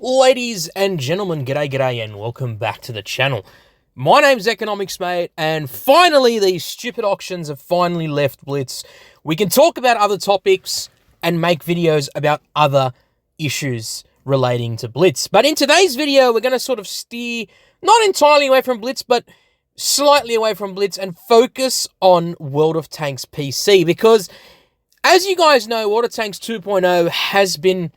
Ladies and gentlemen, g'day and welcome back to the channel. My name's Economics Mate, and finally these stupid auctions have finally left Blitz. We can talk about other topics and make videos about other issues relating to Blitz. But in today's video, we're going to sort of steer not entirely away from Blitz, but slightly away from Blitz and focus on World of Tanks PC. Because, as you guys know, World of Tanks 2.0 has been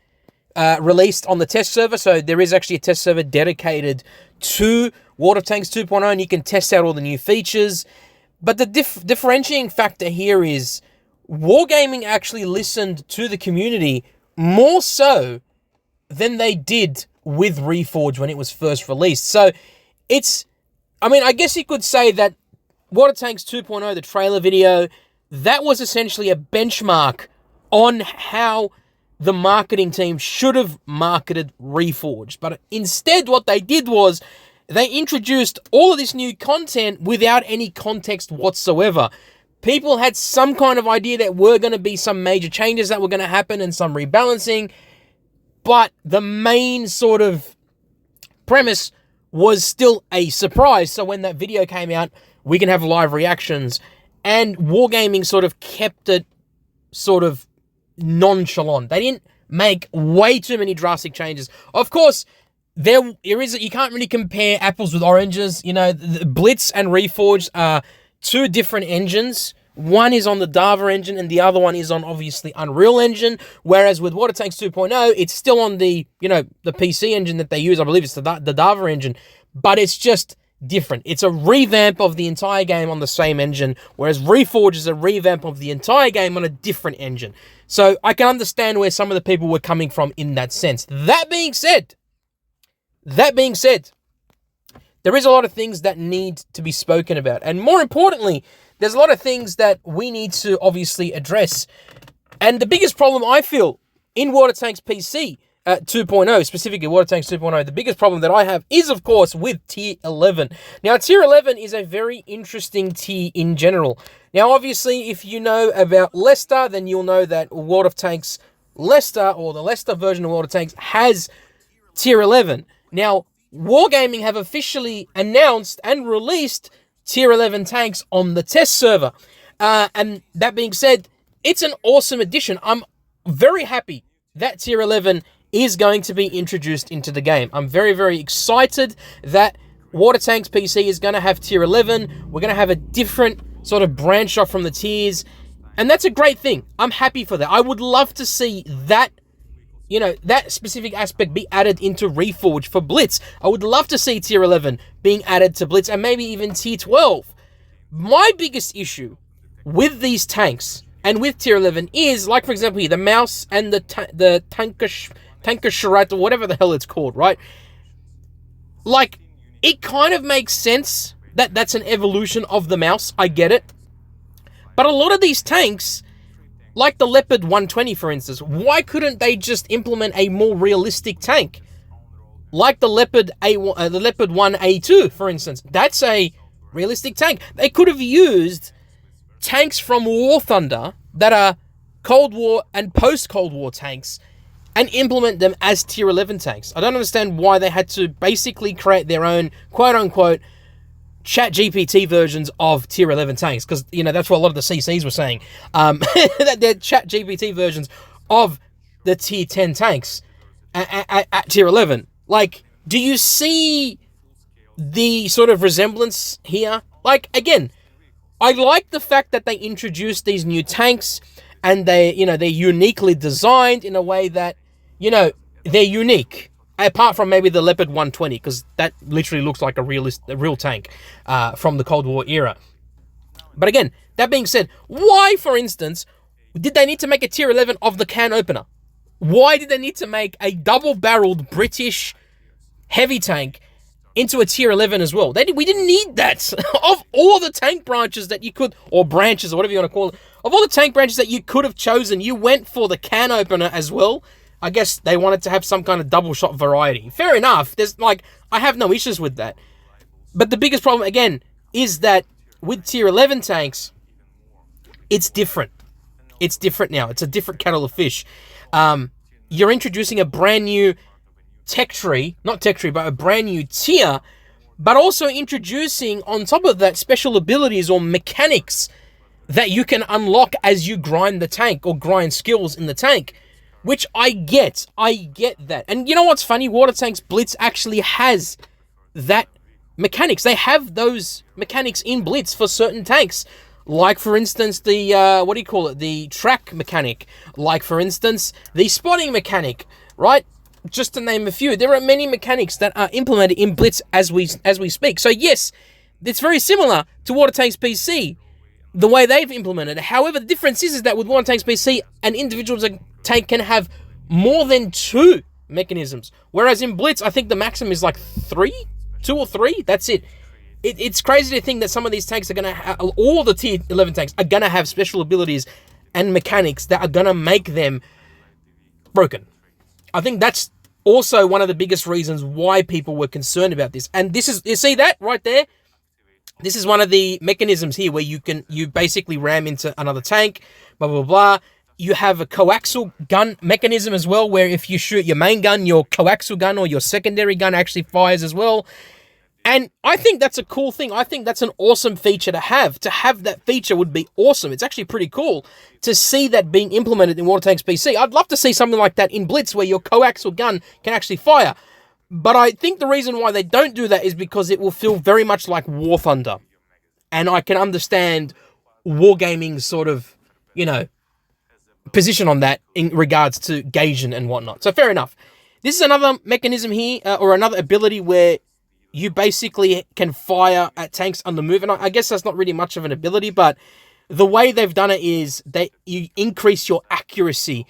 released on the test server, so there is actually a test server dedicated to Wot of Tanks 2.0, and you can test out all the new features. But the differentiating factor here is Wargaming actually listened to the community more so than they did with Reforged when it was first released. So I guess you could say that Wot of Tanks 2.0, the trailer video, that was essentially a benchmark on how the marketing team should have marketed Reforged. But instead, what they did was they introduced all of this new content without any context whatsoever. People had some kind of idea that were going to be some major changes that were going to happen and some rebalancing, but the main sort of premise was still a surprise. So when that video came out, we can have live reactions, and Wargaming sort of kept it sort of nonchalant. They didn't make way too many drastic changes. Of course, there is you can't really compare apples with oranges. You know, the Blitz and Reforged are two different engines. One is on the Dava engine and the other one is on obviously Unreal Engine. Whereas with Wot of Tanks 2.0, it's still on the the PC engine that they use. I believe it's the Dava engine, but it's just different. It's a revamp of the entire game on the same engine, whereas Reforged is a revamp of the entire game on a different engine. So I can understand where some of the people were coming from in that sense. That being said, there is a lot of things that need to be spoken about. And more importantly, there's a lot of things that we need to obviously address. And the biggest problem I feel in Wot of Tanks PC 2.0, specifically Wot of Tanks 2.0, the biggest problem that I have is, of course, with Tier 11. Now, Tier 11 is a very interesting tier in general. Now, obviously, if you know about Leicester, then you'll know that Wot of Tanks Leicester, or the Leicester version of Wot of Tanks, has Tier 11. Now, Wargaming have officially announced and released Tier 11 tanks on the test server. And that being said, it's an awesome addition. I'm very happy that Tier 11 is going to be introduced into the game. I'm very, very excited that Wot of Tanks PC is going to have Tier 11. We're going to have a different sort of branch off from the tiers. And that's a great thing. I'm happy for that. I would love to see that, that specific aspect be added into Reforged for Blitz. I would love to see Tier 11 being added to Blitz and maybe even Tier 12. My biggest issue with these tanks and with Tier 11 is, like, for example, here, the mouse and the Tankersharat, or whatever the hell it's called, right? Like, it kind of makes sense that that's an evolution of the mouse. I get it. But a lot of these tanks, like the Leopard 120, for instance, why couldn't they just implement a more realistic tank? Like the Leopard 1A2, for instance. That's a realistic tank. They could have used tanks from War Thunder that are Cold War and post-Cold War tanks and implement them as Tier 11 tanks. I don't understand why they had to basically create their own, quote-unquote, ChatGPT versions of Tier 11 tanks, because, that's what a lot of the CCs were saying. That they're ChatGPT versions of the Tier 10 tanks at Tier 11. Like, do you see the sort of resemblance here? Like, again, I like the fact that they introduced these new tanks and they're uniquely designed in a way that, they're unique. Apart from maybe the Leopard 120, because that literally looks like a real tank from the Cold War era. But again, that being said, why, for instance, did they need to make a Tier 11 of the can opener? Why did they need to make a double-barreled British heavy tank into a Tier 11 as well? We didn't need that. Of all the tank branches that you could, or branches, or whatever you want to call it, of all the tank branches that you could have chosen, you went for the can opener as well. I guess they wanted to have some kind of double shot variety. Fair enough. I have no issues with that. But the biggest problem, again, is that with Tier 11 tanks, it's different. It's different now. It's a different kettle of fish. You're introducing a brand new tech tree, not tech tree, but a brand new tier, but also introducing on top of that special abilities or mechanics that you can unlock as you grind the tank or grind skills in the tank, which I get that. And you know what's funny? Water Tanks Blitz actually has that mechanics. They have those mechanics in Blitz for certain tanks. Like, for instance, the, the track mechanic. Like, for instance, the spotting mechanic, right? Just to name a few. There are many mechanics that are implemented in Blitz as we speak. So, yes, it's very similar to Water Tanks PC, the way they've implemented it. However, the difference is that with Water Tanks PC, an individual tank can have more than 2 mechanisms. Whereas in Blitz, I think the maximum is like 2 or 3. That's it. It's crazy to think that some of these tanks are going to have, all the tier 11 tanks are going to have special abilities and mechanics that are going to make them broken. I think that's also one of the biggest reasons why people were concerned about this. And this is, you see that right there? This is one of the mechanisms here where you basically ram into another tank, blah, blah, blah. You have a coaxial gun mechanism as well, where if you shoot your main gun, your coaxial gun or your secondary gun actually fires as well. And I think that's a cool thing. I think that's an awesome feature to have. To have that feature would be awesome. It's actually pretty cool to see that being implemented in Water Tanks PC. I'd love to see something like that in Blitz where your coaxial gun can actually fire. But I think the reason why they don't do that is because it will feel very much like War Thunder. And I can understand Wargaming's sort of, position on that in regards to gauging and whatnot. So fair enough. This is another mechanism here, or another ability where you basically can fire at tanks on the move. And I guess that's not really much of an ability, but the way they've done it is that you increase your accuracy.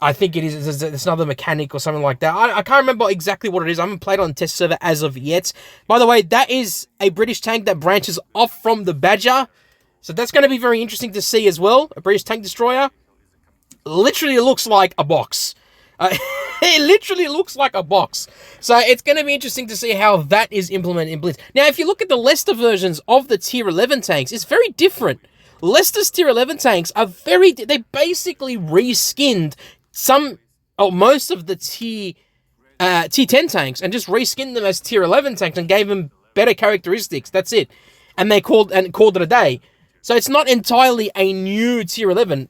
I think it is, it's another mechanic or something like that. I can't remember exactly what it is. I haven't played on test server as of yet. By the way, that is a British tank that branches off from the Badger. So that's going to be very interesting to see as well. A British tank destroyer. Literally looks like a box. It literally looks like a box. So it's going to be interesting to see how that is implemented in Blitz. Now, if you look at the Leicester versions of the Tier 11 tanks, it's very different. Leicester's Tier 11 tanks are they basically reskinned most of the Tier 10 tanks and just reskinned them as Tier 11 tanks and gave them better characteristics. That's it. And they called it a day. So it's not entirely a new Tier 11.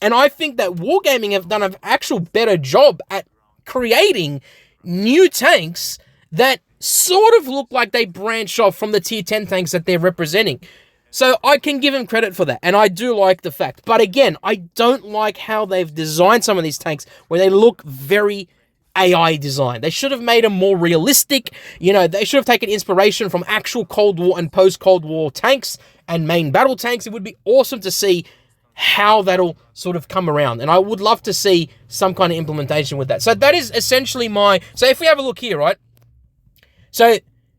And I think that Wargaming have done an actual better job at creating new tanks that sort of look like they branch off from the Tier 10 tanks that they're representing. So I can give them credit for that, and I do like the fact. But again, I don't like how they've designed some of these tanks where they look very AI designed. They should have made them more realistic. They should have taken inspiration from actual Cold War and post-Cold War tanks and main battle tanks. It would be awesome to see how that'll sort of come around. And I would love to see some kind of implementation with that. So that is essentially so if we have a look here, right? So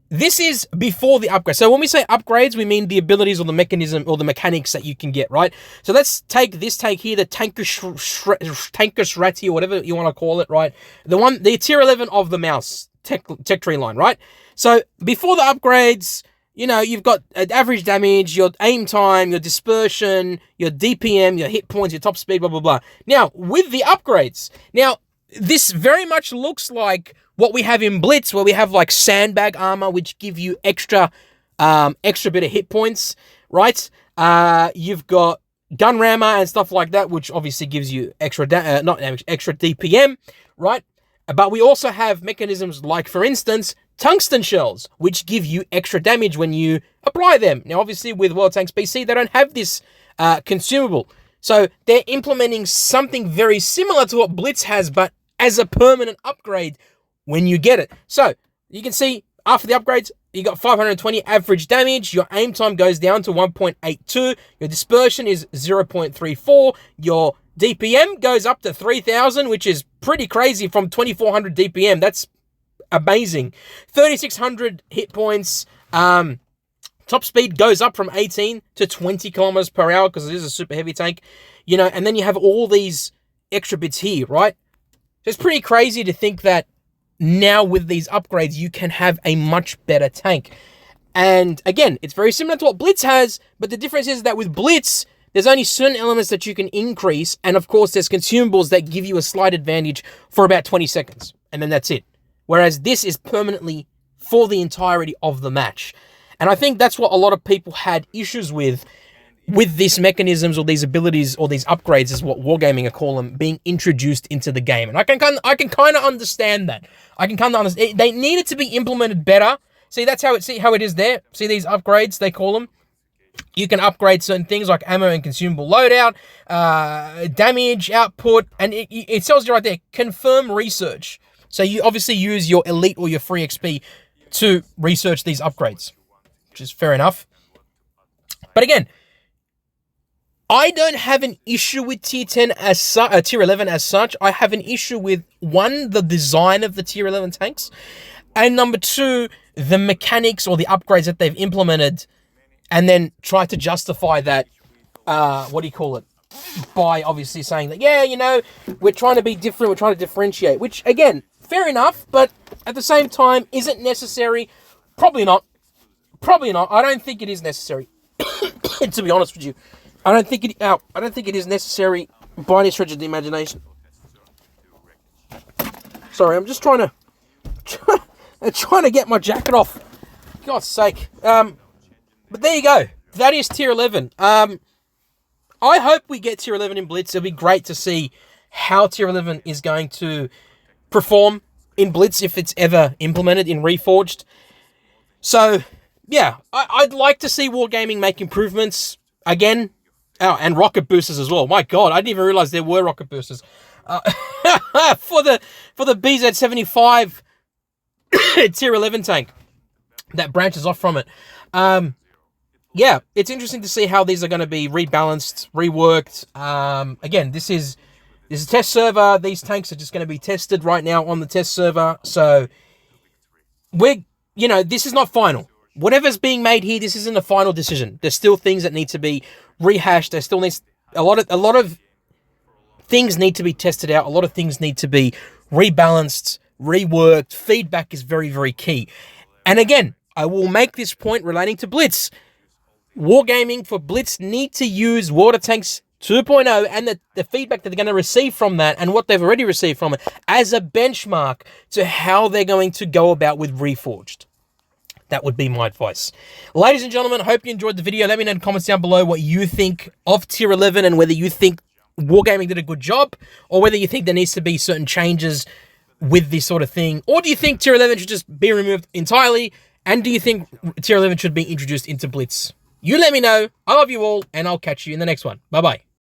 this is before the upgrade. So when we say upgrades, we mean the abilities or the mechanism or the mechanics that you can get, right? So let's take this tank here, the Tankersrati or whatever you want to call it, right? The Tier 11 of the mouse tech tree line, right? So before the upgrades, you've got average damage, your aim time, your dispersion, your DPM, your hit points, your top speed, blah, blah, blah. Now, with the upgrades, this very much looks like what we have in Blitz, where we have like sandbag armor, which give you extra bit of hit points, right? You've got gun rammer and stuff like that, which obviously gives you extra DPM, right? But we also have mechanisms like, for instance, tungsten shells, which give you extra damage when you apply them. Now, obviously, with Water Tanks PC, they don't have this consumable. So they're implementing something very similar to what Blitz has, but as a permanent upgrade when you get it. So you can see after the upgrades, you got 520 average damage. Your aim time goes down to 1.82. Your dispersion is 0.34. Your DPM goes up to 3,000, which is pretty crazy from 2,400 DPM. That's amazing. 3,600 hit points. Top speed goes up from 18 to 20 kilometers per hour because it is a super heavy tank, and then you have all these extra bits here, right? So it's pretty crazy to think that now with these upgrades, you can have a much better tank. And again, it's very similar to what Blitz has, but the difference is that with Blitz, there's only certain elements that you can increase. And of course, there's consumables that give you a slight advantage for about 20 seconds. And then that's it. whereas this is permanently for the entirety of the match. And I think that's what a lot of people had issues with these mechanisms or these abilities or these upgrades, is what Wargaming I call them, being introduced into the game. And I can kind of understand that. I can kind of understand. They needed to be implemented better. See, that's how it is there. See these upgrades, they call them? You can upgrade certain things like ammo and consumable loadout, damage, output, and it tells you right there, confirm research. So you obviously use your elite or your free XP to research these upgrades, which is fair enough. But again, I don't have an issue with tier 11 as such. I have an issue with, one, the design of the tier 11 tanks, and number two, the mechanics or the upgrades that they've implemented, and then try to justify that, by obviously saying that, yeah, you know, we're trying to be different, we're trying to differentiate, which, again, fair enough, but at the same time, is it necessary? Probably not. Probably not. I don't think it is necessary, to be honest with you. I don't think it is necessary by any stretch of the imagination. Sorry, I'm just trying to get my jacket off. God's sake. But there you go. That is tier 11. I hope we get tier 11 in Blitz. It'll be great to see how tier 11 is going to perform in Blitz if it's ever implemented in Reforged. So, yeah, I'd like to see Wargaming make improvements again. Oh, and rocket boosters as well. My God, I didn't even realize there were rocket boosters. For the BZ-75 tier 11 tank that branches off from it. Yeah, it's interesting to see how these are going to be rebalanced, reworked. Again, this is a test server. These tanks are just going to be tested right now on the test server. So this is not final. Whatever's being made here, this isn't a final decision. There's still things that need to be rehashed. There still needs a lot of things need to be tested out. A lot of things need to be rebalanced, reworked. Feedback is very, very key. And again, I will make this point relating to Blitz. Wargaming for Blitz need to use Wot 2.0 and the feedback that they're going to receive from that and what they've already received from it as a benchmark to how they're going to go about with Reforged. That would be my advice. Ladies and gentlemen, I hope you enjoyed the video. Let me know in the comments down below what you think of tier 11 and whether you think Wargaming did a good job or whether you think there needs to be certain changes with this sort of thing. Or do you think tier 11 should just be removed entirely? And do you think tier 11 should be introduced into Blitz? You let me know. I love you all, and I'll catch you in the next one. Bye-bye.